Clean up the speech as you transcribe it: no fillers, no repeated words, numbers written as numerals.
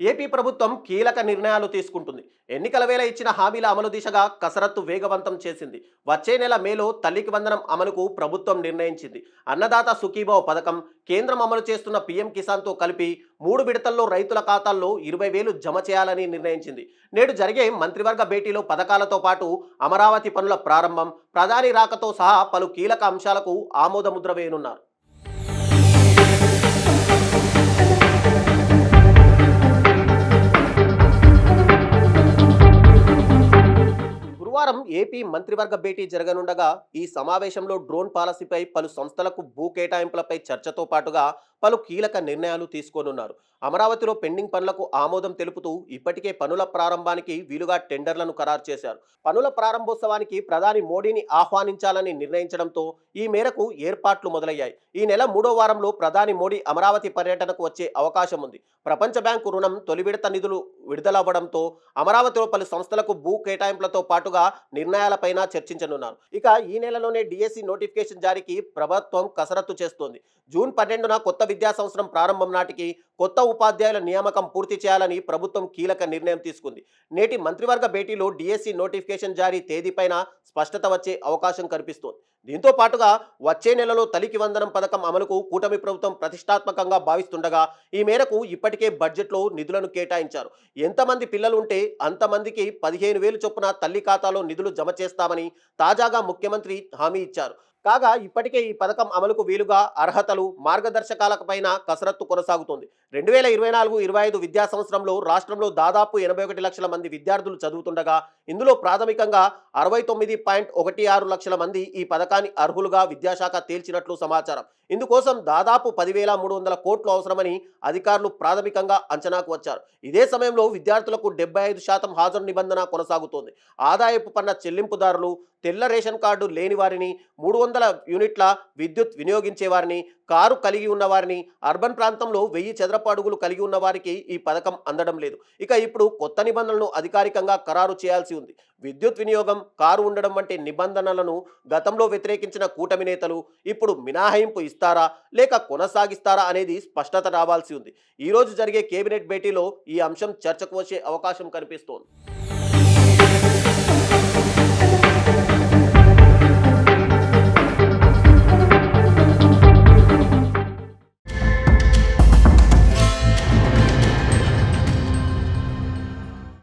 AP ప్రభుత్వం కీలక నిర్ణయాలు తీసుకుంటుంది. ఎన్నికల వేళ ఇచ్చిన హామీల అమలు దిశగా కసరత్తు వేగవంతం చేసింది. వచ్చే నెల మేలో తల్లికి వందనం అమలుకు ప్రభుత్వం నిర్ణయించింది. అన్నదాత సుఖీభావ్ పథకం, కేంద్రం అమలు చేస్తున్న పీఎం కిసాన్తో కలిపి 3 విడతల్లో రైతుల ఖాతాల్లో 20,000 జమ చేయాలని నిర్ణయించింది. నేడు జరిగే మంత్రివర్గ భేటీలో పథకాలతో పాటు అమరావతి పనుల ప్రారంభం, ప్రధాని రాకతో సహా పలు కీలక అంశాలకు ఆమోదముద్ర వేయనున్నారు. గురువారం ఏపీ మంత్రివర్గ భేటీ జరగనుండగా ఈ సమావేశంలో డ్రోన్ పాలసీపై పలు సంస్థలకు భూ కేటాయింపులపై చర్చతో పాటుగా పలు కీలక నిర్ణయాలు తీసుకోనున్నారు. అమరావతిలో పెండింగ్ పనులకు ఆమోదం తెలుపుతూ ఇప్పటికే పనుల ప్రారంభానికి వీలుగా టెండర్లను ఖరారు చేశారు. పనుల ప్రారంభోత్సవానికి ప్రధాని మోడీని ఆహ్వానించాలని నిర్ణయించడంతో ఈ మేరకు ఏర్పాట్లు మొదలయ్యాయి. ఈ నెల 3వ వారంలో ప్రధాని మోడీ అమరావతి పర్యటనకు వచ్చే అవకాశం ఉంది. ప్రపంచ బ్యాంకు రుణం తొలి విడత నిధులు విడుదలవ్వడంతో అమరావతిలో పలు సంస్థలకు భూ కేటాయింపులతో పాటుగా నిర్ణయాలపైన చర్చించనున్నారు. ఇక ఈ నెలలోనే డిఎస్సి నోటిఫికేషన్ జారీకి ప్రభుత్వం కసరత్తు చేస్తోంది. జూన్ 12న కొత్త విద్యా సంవత్సరం ప్రారంభం నాటికి కొత్త ఉపాధ్యాయుల నియామకం పూర్తి చేయాలని ప్రభుత్వం కీలక నిర్ణయం తీసుకుంది. నేటి మంత్రివర్గ భేటీలో డిఎస్సి నోటిఫికేషన్ జారీ తేదీపైన స్పష్టత వచ్చే అవకాశం కనిపిస్తోంది. దీంతో పాటుగా వచ్చే నెలలో తల్లికి వందనం పథకం అమలుకు కూటమి ప్రభుత్వం ప్రతిష్టాత్మకంగా భావిస్తుండగా ఈ మేరకు ఇప్పటికే బడ్జెట్లో నిధులను కేటాయించారు. ఎంతమంది పిల్లలు ఉంటే అంతమందికి 15,000 చొప్పున తల్లి ఖాతాలో నిధులు జమ చేస్తామని తాజాగా ముఖ్యమంత్రి హామీ ఇచ్చారు. కాగా ఇప్పటికే ఈ పథకం అమలుకు వీలుగా అర్హతలు, మార్గదర్శకాలపైన కసరత్తు కొనసాగుతోంది. 2024-25 విద్యా సంవత్సరంలో రాష్ట్రంలో దాదాపు 81 లక్షల మంది విద్యార్థులు చదువుతుండగా ఇందులో ప్రాథమికంగా 69.16 లక్షల మంది ఈ పథకాన్ని అర్హులుగా విద్యాశాఖ తేల్చినట్లు సమాచారం. ఇందుకోసం దాదాపు 10,300 కోట్లు అవసరమని అధికారులు ప్రాథమికంగా అంచనాకు వచ్చారు. ఇదే సమయంలో విద్యార్థులకు 75% హాజరు నిబంధన కొనసాగుతోంది. ఆదాయపు పన్ను చెల్లింపుదారులు, తెల్ల రేషన్ కార్డు లేని వారిని, 300 యూనిట్ల విద్యుత్ వినియోగించే వారిని, కారు కలిగి ఉన్న వారిని, అర్బన్ ప్రాంతంలో 1000 చదరపు అడుగులు కలిగి ఉన్న వారికి ఈ పథకం అందడం లేదు. ఇక ఇప్పుడు కొత్త నిబంధనలను అధికారికంగా ఖరారు చేయాల్సి ఉంది. విద్యుత్ వినియోగం, కారు ఉండడం వంటి నిబంధనలను గతంలో వ్యతిరేకించిన కూటమి నేతలు ఇప్పుడు మినహాయింపు ఇస్తారా లేక కొనసాగిస్తారా అనేది స్పష్టత రావాల్సి ఉంది. ఈ రోజు జరిగే కేబినెట్ భేటీలో ఈ అంశం చర్చకు వచ్చే అవకాశం కనిపిస్తోంది.